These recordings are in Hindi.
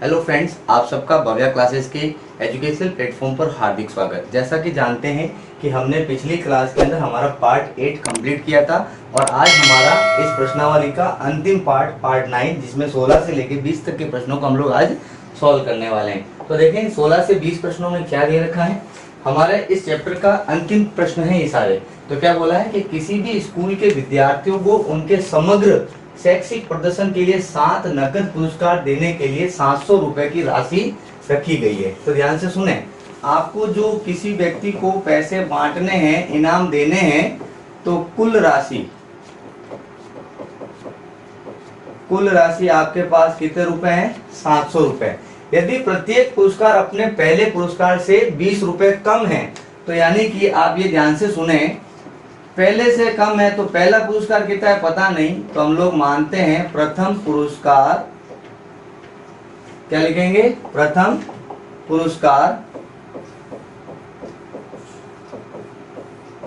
हेलो फ्रेंड्स, आप सबका भव्या क्लासेस के एजुकेशनल प्लेटफॉर्म पर हार्दिक स्वागत। जैसा कि जानते हैं कि हमने पिछली क्लास के अंदर हमारा पार्ट 8 कंप्लीट किया था और आज हमारा इस प्रश्नावली का अंतिम पार्ट 9, जिसमें 16 से लेकर 20 तक के प्रश्नों को हम लोग आज सॉल्व करने वाले हैं। तो देखें 16 से 20 प्रश्नों में क्या दे रखा है। हमारे इस चैप्टर का अंतिम प्रश्न है ये सारे। तो क्या बोला है कि किसी भी स्कूल के विद्यार्थियों को उनके समग्र शैक्षिक प्रदर्शन के लिए 7 नकद पुरस्कार देने के लिए 700 रुपए की राशि रखी गई है। तो ध्यान से सुने, आपको जो किसी व्यक्ति को पैसे बांटने हैं, इनाम देने हैं, तो कुल राशि आपके पास कितने रुपए हैं? 700 रुपए। यदि प्रत्येक पुरस्कार अपने पहले पुरस्कार से 20 रुपए कम है, तो यानी कि आप ये ध्यान से सुने, पहले से कम है तो पहला पुरस्कार कितना है पता नहीं, तो हम लोग मानते हैं प्रथम पुरस्कार, क्या लिखेंगे? प्रथम पुरस्कार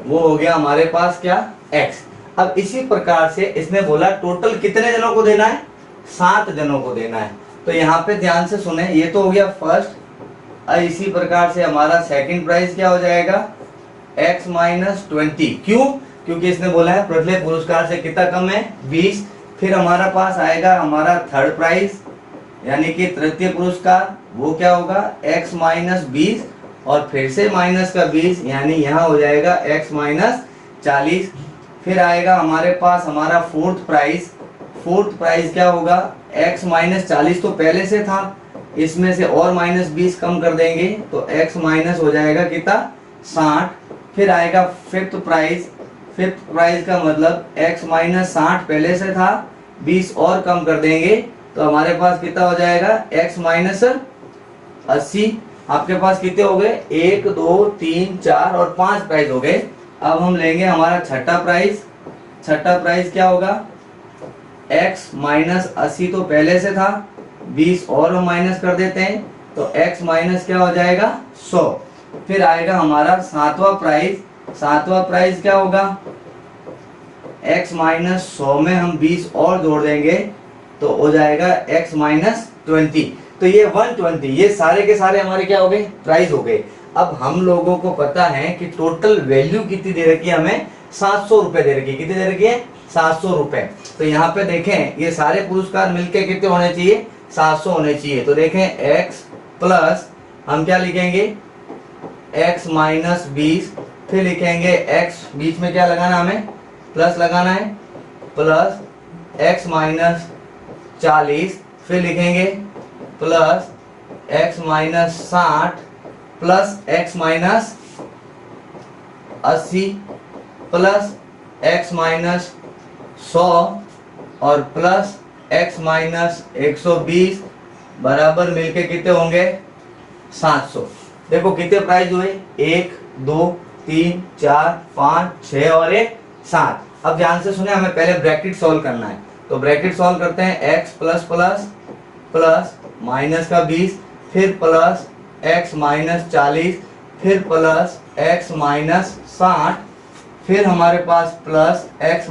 वो हो गया हमारे पास क्या? x। अब इसी प्रकार से इसने बोला टोटल कितने जनों को देना है? 7 जनों को देना है। तो यहाँ पे ध्यान से सुने, ये तो हो गया फर्स्ट। और इसी प्रकार से हमारा सेकंड प्राइज क्या हो जाएगा? x - 20। क्यों? क्योंकि इसने बोला है प्रत्येक पुरस्कार से कितना कम है? 20। फिर हमारा पास आएगा हमारा थर्ड प्राइज, यानी कि तृतीय पुरस्कार, वो क्या होगा? x - 20 और फिर से माइनस का 20, यानी यहाँ हो जाएगा x - 40। फिर आएगा हमारे पास हमारा फोर्थ प्राइज क्या होगा? x - 40 तो पहले से था, इसमें से और -20 कम कर देंगे तो x माइनस हो जाएगा कितना? 60। फिर आएगा फिफ्थ प्राइज का मतलब x - 60 पहले से था, 20 और कम कर देंगे तो हमारे पास कितना हो जाएगा? x - 80। आपके पास कितने हो गए? 1 2 3 4 और 5 प्राइज हो गए। अब हम लेंगे हमारा छठा प्राइज क्या होगा? x - 80 तो पहले से था, 20 और हम माइनस कर देते हैं तो x माइनस क्या हो जाएगा? 100। फिर आएगा हमारा सातवां प्राइज क्या होगा? x - 100 में हम 20 और जोड़ देंगे तो हो जाएगा x - 20। तो ये 120, ये सारे के सारे हमारे क्या हो गए? प्राइज हो गए। अब हम लोगों को पता है कि टोटल वैल्यू कितनी दे रखी है हमें? 700 रुपए दे रखी है। कितनी दे रखी है? 700 रुपए। तो यहाँ पे देखें ये सारे पुरस्कार मिलके कितने होने चाहिए? 700 होने चाहिए। तो देखें x प्लस हम क्या लिखेंगे? x - 20। फिर लिखेंगे x, बीच में क्या लगाना हमें? प्लस लगाना है, प्लस x - 40। फिर लिखेंगे plus x - 60 plus x - 80 plus x - 100 और प्लस x - 120 बराबर मिलके कितने होंगे? 700। देखो कितने प्राइज हुए? 1 2 3 4 5 6 और 1 7। अब ध्यान से सुने, हमें पहले ब्रैकेट सॉल्व करना है। तो ब्रैकेट सॉल्व करते हैं, x plus plus plus minus का 20, फिर प्लस x - 40, फिर प्लस x - 60, फिर हमारे पास प्लस x -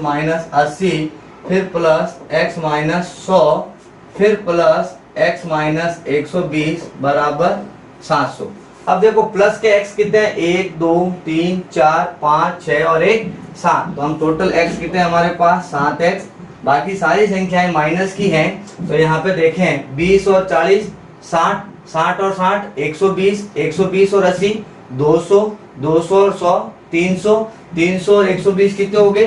80, फिर प्लस x - 100, फिर प्लस x - 120 बराबर 700। अब देखो प्लस के x कितने हैं? 1 2 3 4 5 6 और 1 7। तो हम टोटल x कितने हैं हमारे पास? 7x। बाकी सारी संख्याएं माइनस की हैं। तो यहाँ पे देखें 20 और 40 60, 60 और 60 120, 120 और 80 200, 200 और 100 300, 300 और 120 कितने हो गए?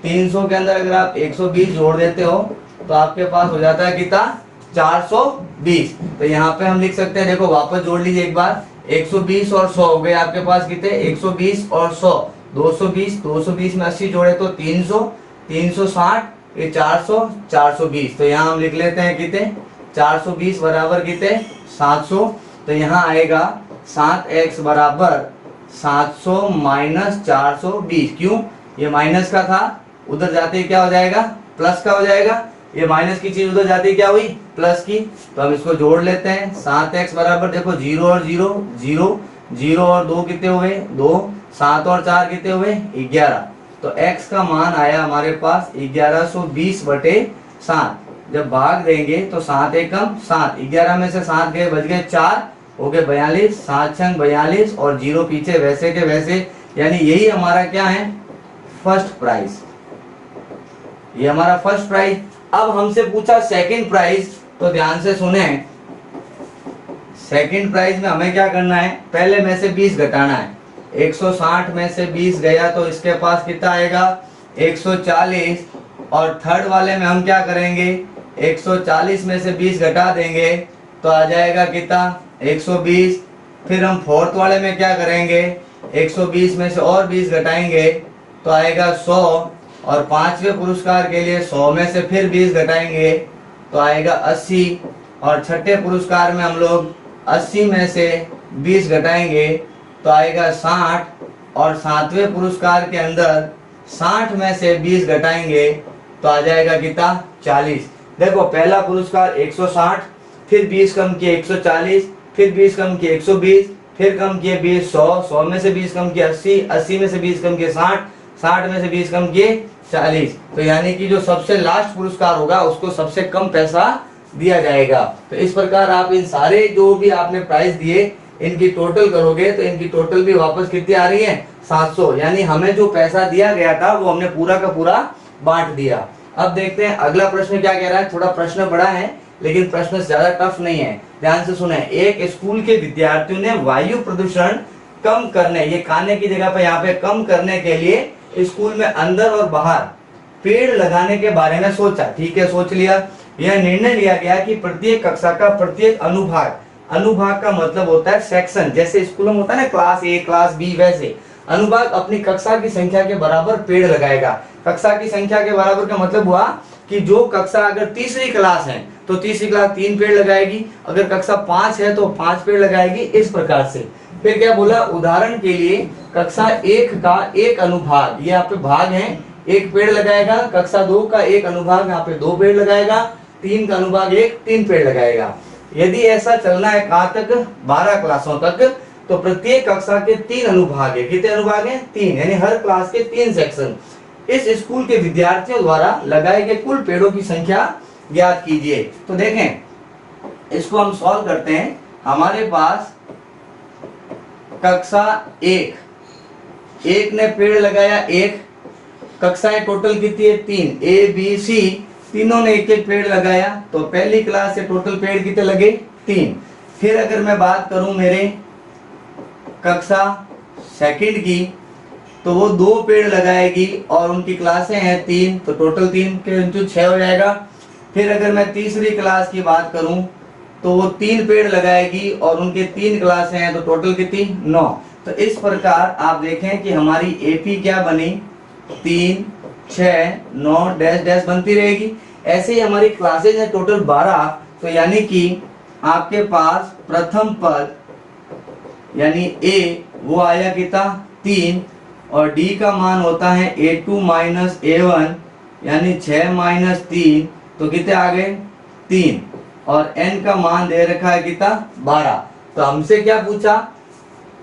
300 के अंदर अगर आप 120 जोड़ देते हो तो आपके पास हो जाता है कितना? 420। तो यहाँ पे हम लिख सकते हैं, देखो वापस जोड़ लीजिए एक बार, 120 और 100 हो गए आपके पास कितने? 120 और 100 220, 220 में 80 जोड़े तो 300, 360, ये 400, 420। तो यहाँ हम लिख लेते हैं कितने? 420 बराबर कितने? 700। तो यहाँ आएगा 7x बराबर 700 माइनस 420। क्यों? ये माइनस का था, उधर जाते ही क्या हो जाएगा? प्लस का हो जाएगा। ये माइनस की चीज उधर जाती क्या हुई? प्लस की। तो हम इसको जोड़ लेते हैं। 7x बराबर देखो 0 और 0 0, 0 और 2 कितने हुए? 2, 7 और 4 कितने हुए? 11। तो x का मान आया हमारे पास 1120/7। जब भाग देंगे तो 7 एकम 7, 11 में से 7 गए, बच गए 4, हो गए 42, 7 छंग 42 और 0 पीछे वैसे के वैसे, यानी यही हमारा क्या है, फर्स्ट प्राइज। ये हमारा फर्स्ट प्राइज। अब हमसे पूछा सेकंड प्राइज, तो ध्यान से सुने, सेकंड प्राइज में हमें क्या करना है, पहले में से 20 घटाना है। 160 में से 20 गया तो इसके पास कितना आएगा, 140। और थर्ड वाले में हम क्या करेंगे, 140 में से 20 घटा देंगे तो आ जाएगा कितना, 120। फिर हम फोर्थ वाले में क्या करेंगे, 120 में से और 20 घटाएंगे तो आएगा 100। और पांचवें पुरस्कार के लिए 100 में से फिर 20 घटाएंगे तो आएगा 80। और छठे पुरस्कार में हम लोग 80 में से 20 घटाएंगे तो आएगा 60। और सातवें पुरस्कार के अंदर 60 में से 20 घटाएंगे तो आ जाएगा कितना, 40। देखो पहला पुरस्कार 160, फिर 20 कम किए 140, फिर 20 कम किए 120, फिर कम किए 20 100, 100 में से 20 कम किए 80, 80 में से 20 कम किए 60, 60 में से 20 कम किए 40। तो यानी कि जो सबसे लास्ट पुरस्कार होगा उसको सबसे कम पैसा दिया जाएगा। तो इस प्रकार आप इन सारे जो भी आपने प्राइस दिए इनकी टोटल करोगे तो इनकी टोटल भी वापस कितनी आ रही है, 700। यानी हमें जो पैसा दिया गया था वो हमने पूरा का पूरा बांट दिया। अब देखते हैं अगला प्रश्न क्या कह रहा है। थोड़ा प्रश्न बड़ा है लेकिन प्रश्न ज्यादा टफ नहीं है, ध्यान से सुने। एक स्कूल के विद्यार्थियों ने वायु प्रदूषण कम करने, ये खाने की जगह पे यहाँ पे कम करने के लिए स्कूल में अंदर और बाहर पेड़ लगाने के बारे में सोचा। ठीक है, सोच लिया। यह निर्णय लिया गया कि प्रत्येक कक्षा का प्रत्येक अनुभाग, अनुभाग का मतलब होता है सेक्शन, जैसे स्कूल में होता है ना क्लास ए क्लास बी, वैसे अनुभाग अपनी कक्षा की संख्या के बराबर पेड़ लगाएगा। कक्षा की संख्या के बराबर का मतलब हुआ कि जो कक्षा अगर तीसरी क्लास है तो तीसरी क्लास 3 पेड़ लगाएगी, अगर कक्षा 5 है तो 5 पेड़ लगाएगी, इस प्रकार से। फिर क्या बोला, उदाहरण के लिए कक्षा 1 का एक अनुभाग, ये यहाँ पे भाग है, 1 पेड़ लगाएगा। कक्षा 2 का एक अनुभाग यहाँ पे 2 पेड़ लगाएगा। 3 का अनुभाग 1 3 पेड़ लगाएगा। यदि ऐसा चलना है कहाँ तक, 12 क्लासों तक, तो प्रत्येक कक्षा के 3 अनुभाग है। कितने अनुभाग हैं, 3, यानी हर क्लास के 3 सेक्शन। इस स्कूल के विद्यार्थियों द्वारा लगाए गए कुल पेड़ों की संख्या ज्ञात कीजिए। तो देखें इसको हम सॉल्व करते हैं। हमारे पास कक्षा 1 ने पेड़ लगाया 1, कक्षाएं टोटल कितनी है 3, ए बी सी, तीनों ने एक एक पेड़ लगाया, तो पहली क्लास से टोटल पेड़ कितने लगे 3। फिर अगर मैं बात करूं मेरे कक्षा सेकंड की, तो वो 2 पेड़ लगाएगी और उनकी क्लासें हैं 3, तो टोटल 3 के इंटू 6 हो जाएगा। फिर अगर मैं तीसरी क्लास की बात करूं तो वो 3 पेड़ लगाएगी और उनके 3 क्लासें हैं, तो टोटल कितनी 9। तो इस प्रकार आप देखें कि हमारी एपी क्या बनी, 3 6 9 डैश डैश बनती रहेगी। ऐसे ही हमारी क्लासेज है टोटल 12, तो यानी कि आपके पास प्रथम पद यानी ए वो आया कितना 3, और डी का मान होता है A2 माइनस A1 यानी 6 माइनस 3, तो कितने आ गए 3, और n का मान दे रखा है कितना 12। तो हमसे क्या पूछा,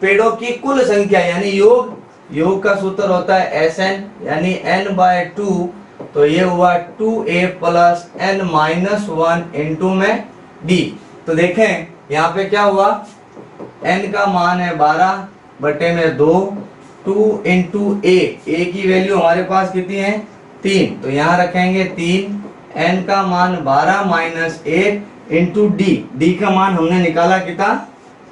पेड़ों की कुल संख्या यानी योग, योग का सूत्र होता है Sn यानी n/2, तो ये हुआ 2a plus n minus 1 into में d। तो देखें यहाँ पे क्या हुआ, n का मान है 12 बटे में 2, 2 इंटू a की वैल्यू हमारे पास कितनी है 3, तो यहाँ रखेंगे 3, n का मान 12 माइनस 1 इंटू d का मान हमने निकाला कितना,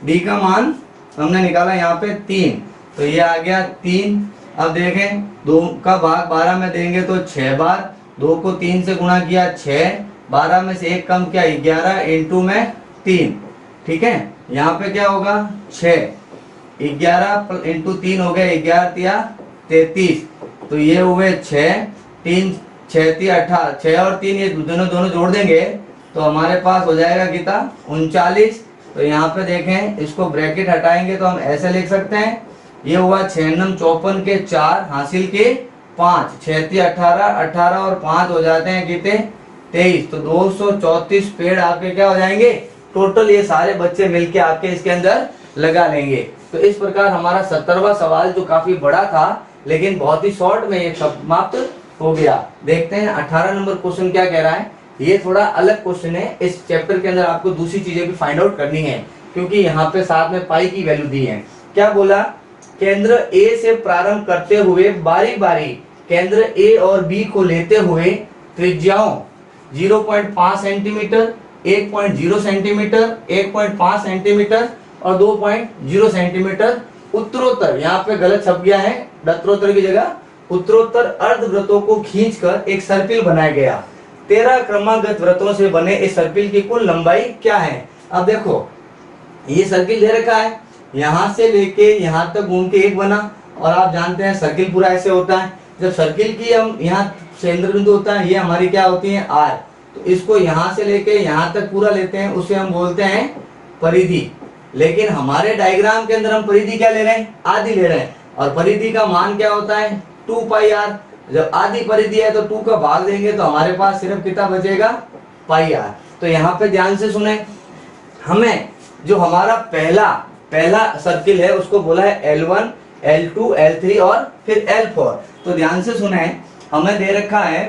d का मान हमने निकाला यहाँ पे 3, तो ये आ गया 3। अब देखें 2 का भाग 12 में देंगे तो 6 बार, 2 को 3 से गुणा किया 6, 12 में से 1 कम किया 11 इंटू में 3। ठीक है, यहाँ पे क्या होगा 6, 11 इंटू 3 हो गया 11 तिया 33, तो ये हुए 6, 3 6 तिया 18, 6 और 3 ये दोनों जोड़ देंगे तो हमारे पास हो जाएगा कितना 39। तो यहाँ पे देखें इसको ब्रैकेट हटाएंगे तो हम ऐसे लिख सकते हैं, ये हुआ 6 नम 54 के 4 हासिल के 5, 6 तिया 18, 18 और 5 हो जाते हैं कितने 23, तो 234 पेड़ आपके क्या हो जाएंगे टोटल, ये सारे बच्चे मिलके आपके इसके अंदर लगा लेंगे। तो इस प्रकार हमारा 70वां सवाल जो काफी बड़ा था लेकिन बहुत ही शॉर्ट में ये समाप्त हो गया। देखते हैं 18 नंबर क्वेश्चन क्या कह रहा है। ये थोड़ा अलग क्वेश्चन है, इस चैप्टर के अंदर आपको दूसरी चीजें भी फाइंड आउट करनी है, क्योंकि यहाँ पे साथ में पाई की वैल्यू दी है। क्या बोला, केंद्र ए से प्रारंभ करते हुए बारी बारी केंद्र ए और बी को लेते हुए त्रिज्याओं 0.5 सेंटीमीटर, 1.0 सेंटीमीटर, 1.5 सेंटीमीटर और 2.0 सेंटीमीटर उत्तरोत्तर, यहाँ पे गलत छप गया है, दत्तरोत्तर की जगह उत्तरोत्तर अर्धवृत्तों को खींचकर एक सर्पिल बनाया गया। 13 क्रमागत वृत्तों से बने इस सर्पिल की कुल लंबाई क्या है। अब देखो ये सर्किल दे रखा है, यहां से लेके यहां तक घूम के एक बना, और आप जानते हैं सर्किल पूरा ऐसे होता है। जब सर्किल की हम यहाँ केंद्र बिंदु होता है, ये हमारी क्या होती है आर, तो इसको यहां से लेके यहां तक पूरा लेते हैं, उसे हम बोलते हैं परिधि। लेकिन हमारे डायग्राम के अंदर हम परिधि क्या ले रहे हैं, आधी ले रहे हैं, और परिधि का मान क्या होता है 2 पाई आर। जब आधी परिधि है तो 2 का भाग देंगे तो हमारे पास सिर्फ कितना बचेगा, पाई आर। तो यहाँ पे ध्यान से सुने, हमें जो हमारा पहला सर्किल है उसको बोला है L1, L2, L3 और फिर L4। तो ध्यान से सुने, हमें दे रखा है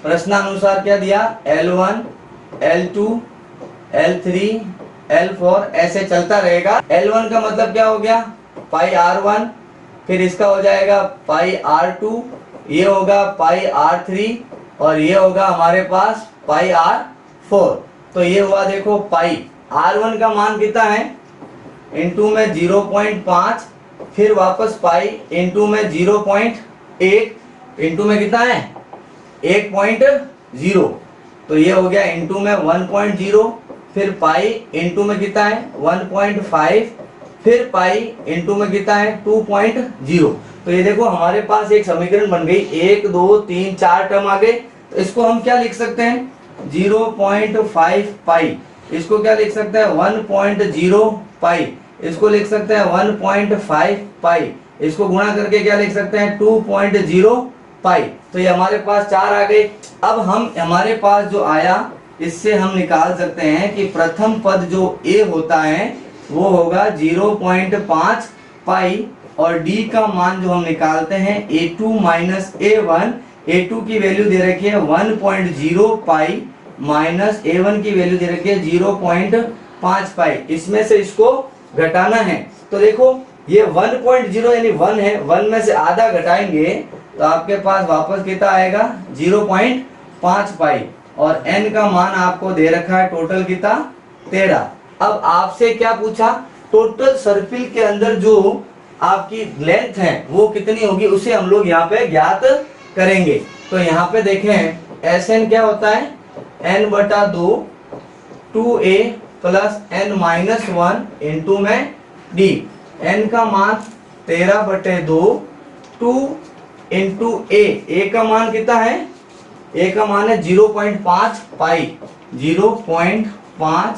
प्रश्नानुसार क्या दिया, L1, L2, L3, L4 ऐसे चलता रहेगा। L1 का मतलब क्या हो गया, पाई R1, फिर इसका हो जाएगा पाई R2, ये होगा पाई R3 और ये होगा हमारे पास पाई R4। तो ये हुआ देखो पाई R1 का मान कितना है, इनटू में 0.5, फिर वापस पाई इनटू में 0.8, इनटू में कितना है 1.0, तो ये हो गया इनटू में 1.0, फिर पाई इनटू में कितना है 1.5, फिर पाई इनटू में कितना है 2.0। तो ये देखो हमारे पास एक समीकरण बन गई, 1 2 3 4 टर्म आ गए। तो इसको हम क्या लिख सकते हैं 0.5 पाई, इसको क्या लिख सकते हैं 1.0 पाई, इसको लिख सकते हैं 1.5 पाई, इसको गुणा करके क्या लिख सकते हैं 2.0 पाई। तो ये हमारे पास 4 आ गए। अब हम हमारे पास जो आया इससे हम निकाल सकते हैं कि प्रथम पद जो a होता है वो होगा 0.5 पाई, और d का मान जो हम निकालते हैं a2 माइनस a1, a2 की वैल्यू दे रखी है 1.0 पाई माइनस a1 की वैल्यू दे रखी है 0.5 पाई, इसमें से इसको घटाना है। तो देखो ये 1.0 यानी 1 है, 1 में से आधा घटाएंगे तो आपके पास वापस कितना आएगा 0.5 पाई, और n का मान आपको दे रखा है टोटल कितना 13। अब आपसे क्या पूछा, टोटल सर्किल के अंदर जो आपकी लेंथ है वो कितनी होगी, उसे हम लोग यहाँ पे ज्ञात करेंगे। तो यहाँ पे देखें Sn क्या होता है n/2 2a plus n-1 into में d, n का मान 13/2 2 इंटू a का मान कितना है, a का मान है 0.5 पाई, 0.5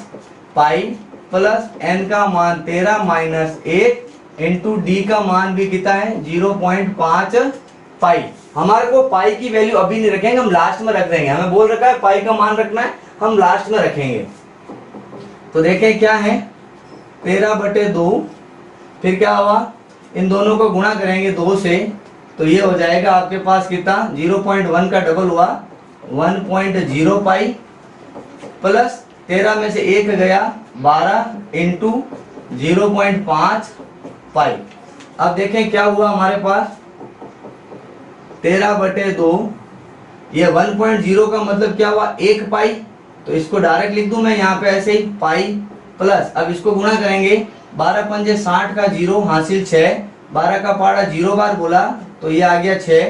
पाई प्लस n का मान 13 माइनस 1 इंटू डी का मान भी कितना है 0.5 पाई। हमारे को पाई की वैल्यू अभी नहीं रखेंगे, हम लास्ट में रख देंगे, हमें बोल रखा है पाई का मान रखना है, हम लास्ट में रखेंगे। तो देखें क्या है 13/2, फिर क्या हुआ इन दोनों को गुणा करेंगे 2 से, तो ये हो जाएगा आपके पास कितना 0.1 का डबल हुआ 1.0 पाई प्लस 13 में से 1 गया 12 इंटू 0.5 पाई। अब देखें क्या हुआ हमारे पास 13/2, ये 1.0 का मतलब क्या हुआ 1 पाई, तो इसको डायरेक्ट लिख दूं मैं यहाँ पे ऐसे ही पाई प्लस, अब इसको गुणा करेंगे 12 पंजे 60 का 0 हासिल 6, 12 का पारा 0 बार बोला तो ये आ गया 6,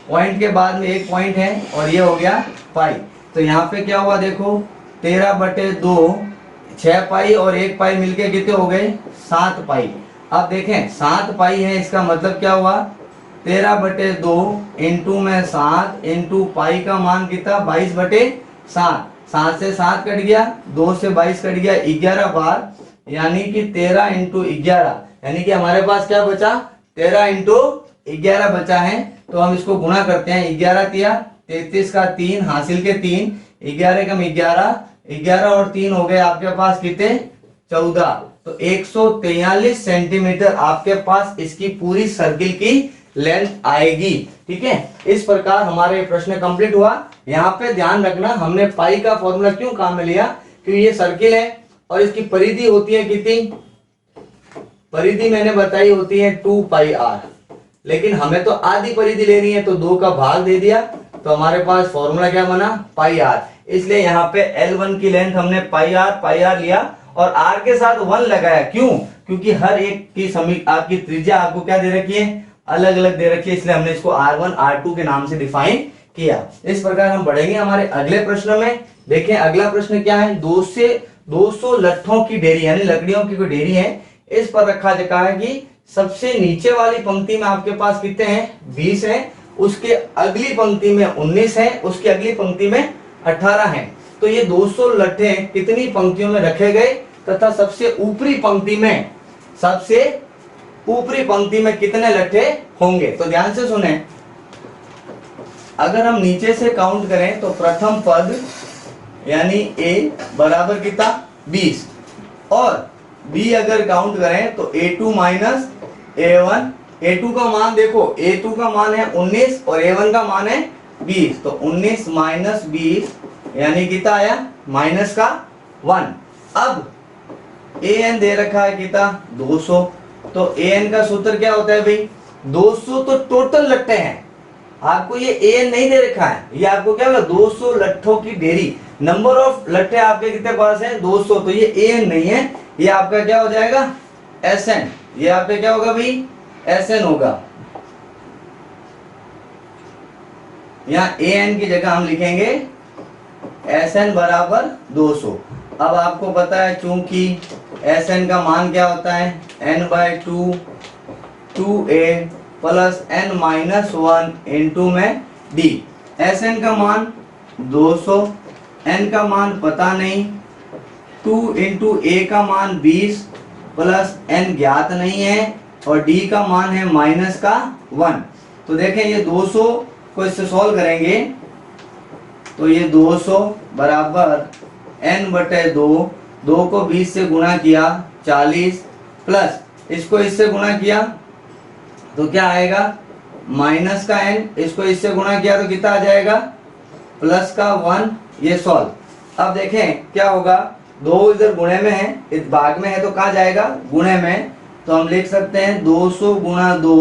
पॉइंट के बाद में 1 पॉइंट है और ये हो गया पाई। तो यहाँ पे क्या हुआ देखो 13/2 6 पाई और 1 पाई मिलके कितने हो गए 7 पाई। अब देखें 7 पाई है, इसका मतलब क्या हुआ 13/2 इंटू में 7 इंटू पाई का मान कितना 22/7, 7 से 7 कट गया, 2 से 22 कट गया 11 बार, यानी कि 13 इंटू 11, यानी कि हमारे पास क्या बचा 13 इंटू 11 बचा है। तो हम इसको गुणा करते हैं 11 तिया 33 का 3 हासिल के 3, 11 कम 11, 11 और 3 हो गए आपके पास कितने 14, तो 143 सेंटीमीटर आपके पास इसकी पूरी सर्किल की लेंथ आएगी। ठीक है, इस प्रकार हमारे प्रश्न कंप्लीट हुआ। यहाँ पे ध्यान रखना, हमने पाई का फॉर्मूला क्यों काम में लिया, क्योंकि ये सर्किल है और इसकी परिधि होती है कितनी, परिधि मैंने बताई होती है 2 पाई आर, लेकिन हमें तो आधी परिधि लेनी है, तो 2 का भाग दे दिया, तो हमारे पास फॉर्मूला क्या बना, पाई आर। इसलिए यहाँ पे L1 की लेंथ हमने पाई आर लिया और आर के साथ 1 लगाया। क्यों, क्योंकि हर एक की आपकी त्रिज्या आपको क्या दे रखी है, अलग अलग दे रखी है, इसलिए हमने इसको R1 R2 के नाम से डिफाइन किया। इस प्रकार हम बढ़ेंगे हमारे अगले प्रश्न में। देखें अगला प्रश्न क्या है, 200 लट्ठों की ढेरी यानी लकड़ियों की कोई ढेरी है, इस पर रखा जा है कि सबसे नीचे वाली पंक्ति में आपके पास कितने हैं, 20 हैं, उसके अगली पंक्ति में 19 है, उसकी अगली पंक्ति में 18 है। तो ये 200 लट्ठे कितनी पंक्तियों में रखे गए तथा सबसे ऊपरी पंक्ति में कितने लट्ठे होंगे। तो ध्यान से सुने, अगर हम नीचे से काउंट करें तो प्रथम पद यानी A बराबर कितना 20 और B अगर काउंट करें तो A2 माइनस A1, A2 का मान देखो, A2 का मान है 19 और A1 का मान है 20, तो 19 माइनस 20 यानी कितना आया, माइनस का 1। अब AN दे रखा है कितना 200, तो AN का सूत्र क्या होता है भाई, 200 तो टोटल लट्ठे हैं, आपको ये AN नहीं दे रखा है, ये आपको क्या बोला 200 लट्ठों की ढेरी, नंबर ऑफ लट्ठे आपके कितने पास है 200, तो ये AN नहीं है, ये आपका क्या हो जाएगा SN, ये आपका क्या होगा भाई SN होगा। यहाँ AN की जगह हम लिखेंगे SN बराबर 200। अब आपको पता है चूंकि SN का मान क्या होता है n/2 2a plus n minus 1 into में d। SN का मान 200, n का मान पता नहीं, 2 इंटू a का मान 20 प्लस n ज्ञात नहीं है और d का मान है माइनस का 1। तो देखें ये 200 को इससे सॉल्व करेंगे तो ये 200 बराबर n/2, 2 को 20 से गुणा किया 40 प्लस इसको इससे गुणा किया तो क्या आएगा माइनस का n, इसको इससे गुणा किया तो कितना आ जाएगा प्लस का 1। ये सॉल्व। अब देखें क्या होगा, 2 इधर गुणे में है, इस भाग में है तो कहाँ जाएगा गुणे में, तो हम लिख सकते हैं 200 गुणा 2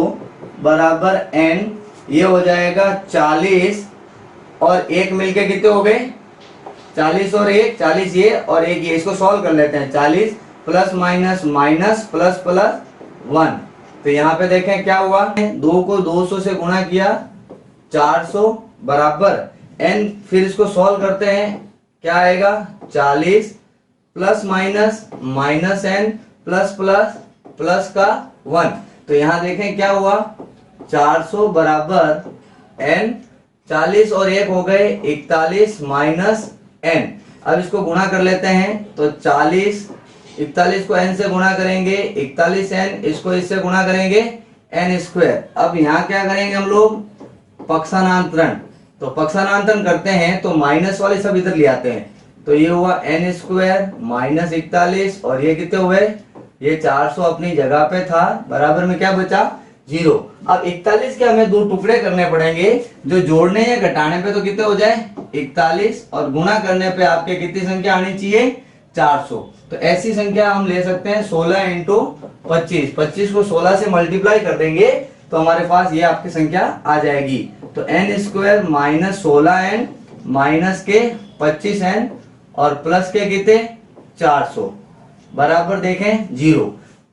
बराबर n, ये हो जाएगा 40 और 1 मिलके कितने हो गए 40 और 1 40, ये और 1 ये, इसको सॉल्व कर लेते हैं 40 plus minus minus plus plus 1। तो यहाँ पे देखें क्या हुआ, 2 को 200 से गुणा किया 400 बराबर n, फिर इसको सॉल्व करते हैं क्या आएगा 40 plus minus minus n plus plus plus का 1। तो यहाँ देखें क्या हुआ 400 बराबर n, 40 और 1 हो गए 41 माइनस n। अब इसको गुणा कर लेते हैं तो 40, 41 को n से गुणा करेंगे 41n, इसको इससे गुणा करेंगे n स्क्वायर। अब यहाँ क्या करेंगे हम लोग पक्षांतरण, तो पक्षांतरण करते हैं तो माइनस वाले सब इधर ले आते हैं, तो ये हुआ n स्क्वायर माइनस 41 और ये कितने हुए, ये 400 अपनी जगह पे था, बराबर में क्या बचा 0। अब 41 के हमें 2 टुकड़े करने पड़ेंगे, जो जोड़ने या घटाने पे तो कितने हो जाए 41 और गुणा करने पे आपके कितनी संख्या आनी चाहिए 400। तो ऐसी संख्या हम ले सकते हैं 16 इंटू 25, 25 को 16 से मल्टीप्लाई कर देंगे तो हमारे पास ये आपकी संख्या आ जाएगी। तो n square minus 16n minus के 25n और प्लस के कितने 400 बराबर देखें 0।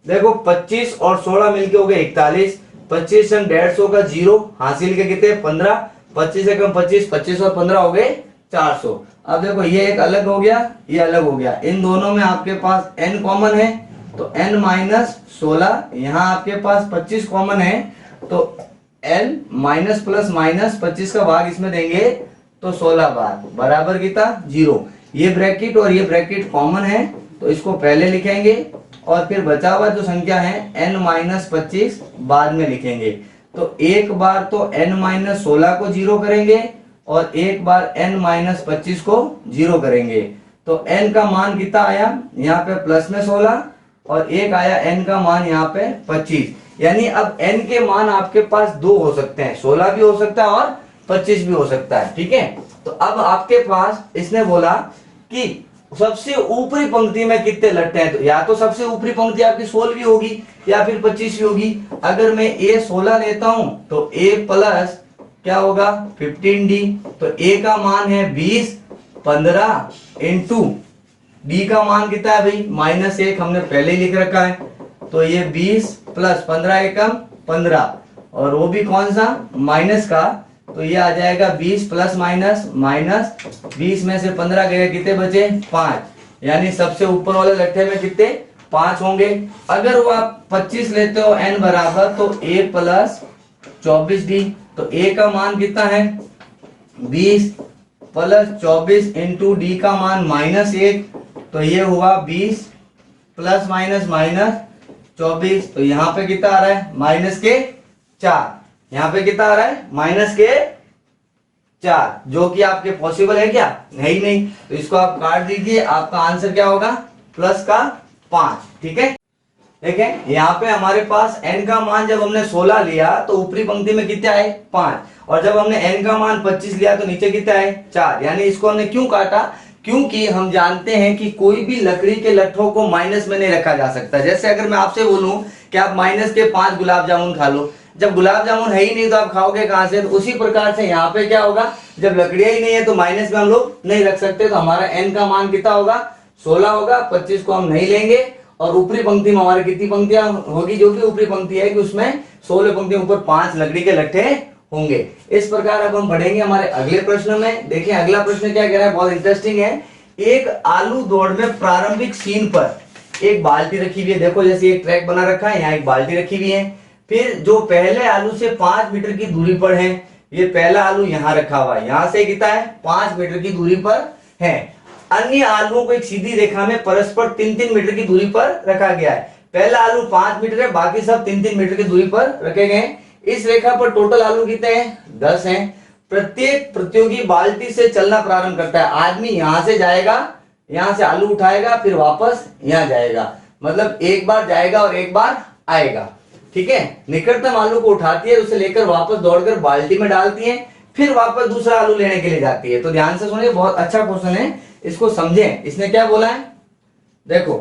देखो 25 और 16 मिलके हो गए 41, 25 से 150 का 0 हासिल के कितने 15, 25 से कम 25, 25 और 15 हो गए 400। अब देखो ये एक अलग हो गया, ये अलग हो गया, इन दोनों में आपके पास n कॉमन है तो n माइनस 16, यहाँ आपके पास 25 कॉमन है तो n माइनस प्लस माइनस 25 का भाग इसमें देंगे तो 16 बार बराबर कितना 0। ये ब्रैकेट और ये ब्रैकेट कॉमन है तो इसको पहले लिखेंगे और फिर बचा हुआ जो संख्या है n माइनस 25 बाद में लिखेंगे। तो एक बार तो n माइनस 16 को 0 करेंगे और एक बार n माइनस 25 को 0 करेंगे। तो n का मान कितना आया यहाँ पे प्लस में 16 और एक आया n का मान यहाँ पे 25। यानी अब n के मान आपके पास दो हो सकते हैं, 16 भी हो सकता है और 25 भी हो सकता है, ठीक है। तो अब आपके पास इसने बोला कि सबसे ऊपरी पंक्ति में कितने लट्टे हैं, तो या तो सबसे ऊपरी पंक्ति आपकी 16 होगी या फिर 25 होगी। अगर मैं a 16 लेता हूं तो a प्लस क्या होगा 15d, तो a का मान है 20, 15 इंटू d का मान कितना है भाई -1, हमने पहले ही लिख रखा है। तो ये 20 प्लस 15 एकम 15, और वो भी कौन सा माइनस का, तो ये आ जाएगा 20 प्लस माइनस माइनस 20 में से 15 गए, कितने बचे 5, यानी सबसे ऊपर वाले लट्ठे में कितने 5 होंगे। अगर वो आप 25 लेते हो n बराबर, तो a प्लस 24d, तो a का मान कितना है 20 प्लस 24 इंटू डी का मान -1, तो ये हुआ 20 प्लस माइनस माइनस 24, तो यहाँ पे कितना आ रहा है -4, यहाँ पे कितना आ रहा है -4, जो कि आपके पॉसिबल है क्या, नहीं। तो इसको आप काट दीजिए, आपका आंसर क्या होगा +5, ठीक है। देखें यहाँ पे हमारे पास n का मान जब हमने 16 लिया तो ऊपरी पंक्ति में कितने आए 5, और जब हमने n का मान 25 लिया तो नीचे कितने आए 4, यानी इसको हमने क्यों काटा, क्योंकि हम जानते हैं कि कोई भी लकड़ी के लट्ठों को माइनस में नहीं रखा जा सकता। जैसे अगर मैं आपसे बोलूं कि आप -5 गुलाब जामुन खा लो, जब गुलाब जामुन है ही नहीं तो आप खाओगे कहां से, तो उसी प्रकार से यहाँ पे क्या होगा, जब लकड़ियां ही नहीं है तो माइनस में हम लोग नहीं रख सकते, तो हमारा n का मान कितना होगा 16 होगा, 25 को हम नहीं लेंगे, और ऊपरी पंक्ति में हमारी कितनी पंक्तियां होगी, जो भी ऊपरी पंक्ति है कि उसमें 16 पंक्तियों ऊपर 5 लकड़ी के लट्ठे होंगे। इस प्रकार अब हम बढ़ेंगे हमारे अगले प्रश्न में। देखिए अगला प्रश्न क्या कह रहा है, बहुत इंटरेस्टिंग है। एक आलू दौड़ में प्रारंभिक सीन पर एक बाल्टी रखी हुई है, देखो जैसे एक ट्रैक बना रखा है, यहाँ एक बाल्टी रखी हुई है, फिर जो पहले आलू से 5 मीटर की दूरी पर है, ये पहला आलू यहाँ रखा हुआ है, यहाँ से कितना है 5 मीटर की दूरी पर है। अन्य आलुओं को एक सीधी रेखा में परस्पर 3-3 मीटर की दूरी पर रखा गया है। पहला आलू 5 मीटर है, बाकी सब 3-3 मीटर की दूरी पर रखे गए। इस रेखा पर टोटल आलू कितने हैं 10 हैं। प्रत्येक प्रतियोगी बाल्टी से चलना प्रारंभ करता है। आदमी यहां से जाएगा, यहां से आलू उठाएगा, फिर वापस यहां जाएगा, मतलब एक बार जाएगा और एक बार आएगा, ठीक है। निकटतम आलू को उठाती है, उसे लेकर वापस दौड़कर बाल्टी में डालती है, फिर वापस दूसरा आलू लेने के लिए जाती है। तो ध्यान से सुनिए, बहुत अच्छा क्वेश्चन है, इसको समझें। इसने क्या बोला है, देखो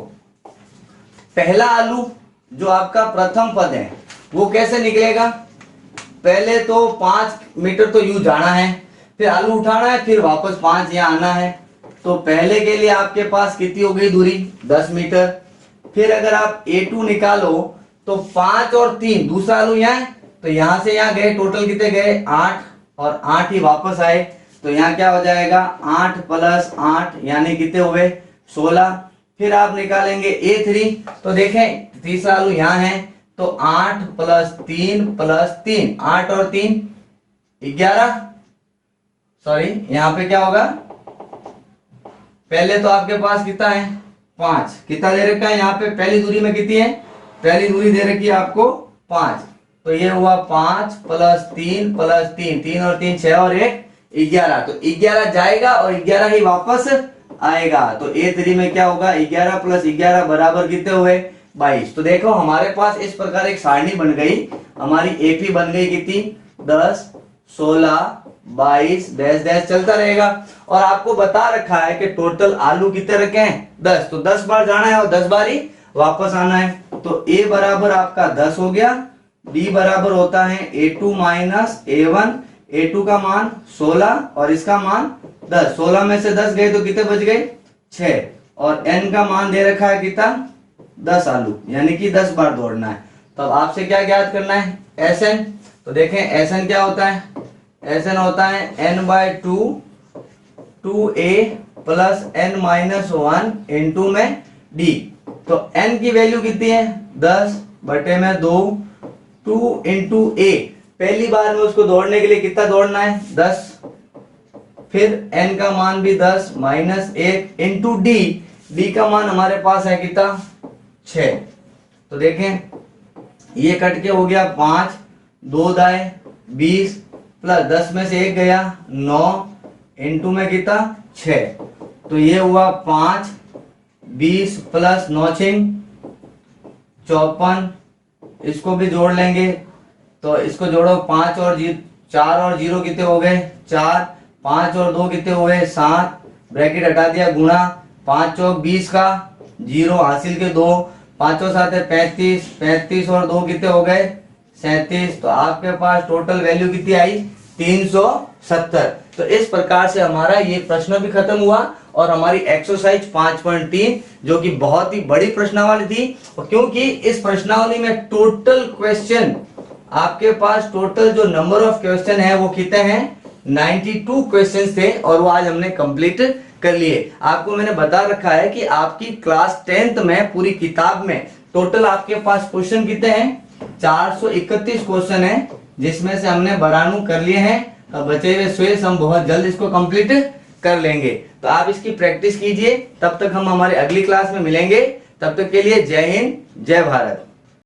पहला आलू जो आपका प्रथम पद है वो कैसे निकलेगा, पहले तो 5 मीटर तो यूं जाना है, फिर आलू उठाना है, फिर वापस 5 यहाँ आना है। तो पहले के लिए आपके पास कितनी हो गई दूरी 10 मीटर। फिर अगर आप A2 निकालो तो 5 और 3, दूसरा आलू यहाँ है, तो यहां से यहाँ गए, टोटल कितने गए 8, और 8 ही वापस आए, तो यहाँ क्या हो जाएगा 8 प्लस 8 यानी कितने हुए 16। फिर आप निकालेंगे A3, तो देखें तीसरा आलू यहाँ है, तो 8 प्लस 3 प्लस 3, 8 और 3 11, सॉरी यहाँ पे क्या होगा, पहले तो आपके पास कितना है 5, कितना दे रखा है यहाँ पे, पहली दूरी में कितनी है, पहली दूरी दे रखी है आपको 5, तो ये हुआ 5 प्लस 3 प्लस 3, 3 और 3 6 और 1 11, तो 11 जाएगा और 11 ही वापस आएगा। तो A3 में क्या होगा 11 प्लस 11 बराबर कितने हुए 22। तो देखो हमारे पास इस प्रकार एक सारणी बन गई, हमारी AP बन गई कितनी 10 16 22 डैश डैश चलता रहेगा। और आपको बता रखा है कि टोटल आलू कितने रखे हैं 10, तो 10 बार जाना है और 10 बार ही वापस आना है। तो A बराबर आपका 10 हो गया, B बराबर होता है A2 माइनस A1, A2 का मान 16 और इसका मान 10, 16 में से 10 गए तो कितने बच गए 6, और N का मान दे रखा है कितना 10 आलू, यानी कि 10 बार दौड़ना है। तो अब आपसे क्या ज्ञात करना है SN, तो देखें SN क्या होता है, SN होता है N/2 2A plus N minus 1 into में D। तो N की वैल्यू कितनी है 10 बटे में 2, 2 इंटू A, पहली बार में उसको दौड़ने के लिए कितना दौड़ना है 10, फिर N का मान भी 10 माइनस 1 इंटू D, D का मान हमारे पास है कितना 6। तो देखें ये कट के हो गया 5, 2 दाए 20 प्लस 10 में से 1 गया 9 इंटू में कितना 6, तो ये हुआ 5, 20 प्लस 9 54 इसको भी जोड़ लेंगे। तो इसको जोड़ो, 4 और 0 कितने हो गए 4, 5 और 2 कितने हो गए 7, ब्रैकेट हटा दिया, गुणा 5 चौक 20 का, 0 हासिल के 2, 5 और 7 है 35, 35 और 2 कितने हो गए 37। तो आपके पास टोटल वैल्यू कितनी आई 370। तो इस प्रकार से हमारा ये प्रश्न भी खत्म हुआ और हमारी एक्सरसाइज 5.3 जो कि बहुत ही बड़ी प्रश्नावली थी, और क्योंकि इस प्रश्नावली में टोटल क्वेश्चन आपके पास टोटल जो नंबर ऑफ क्वेश्चन है वो कितने हैं 92 क्वेश्चंस थे, और वो आज हमने कंप्लीट कर लिए। आपको मैंने बता रखा है कि आपकी क्लास 10th में पूरी किताब में टोटल आपके पास क्वेश्चन कितने हैं 431 क्वेश्चन है, जिसमें से हमने 92 कर लिए हैं। अब बचे हुए शेष हम बहुत जल्द इसको कंप्लीट कर लेंगे। तो आप इसकी प्रैक्टिस कीजिए, तब तक हम हमारे अगली क्लास में मिलेंगे। तब तक के लिए जय हिंद, जय भारत।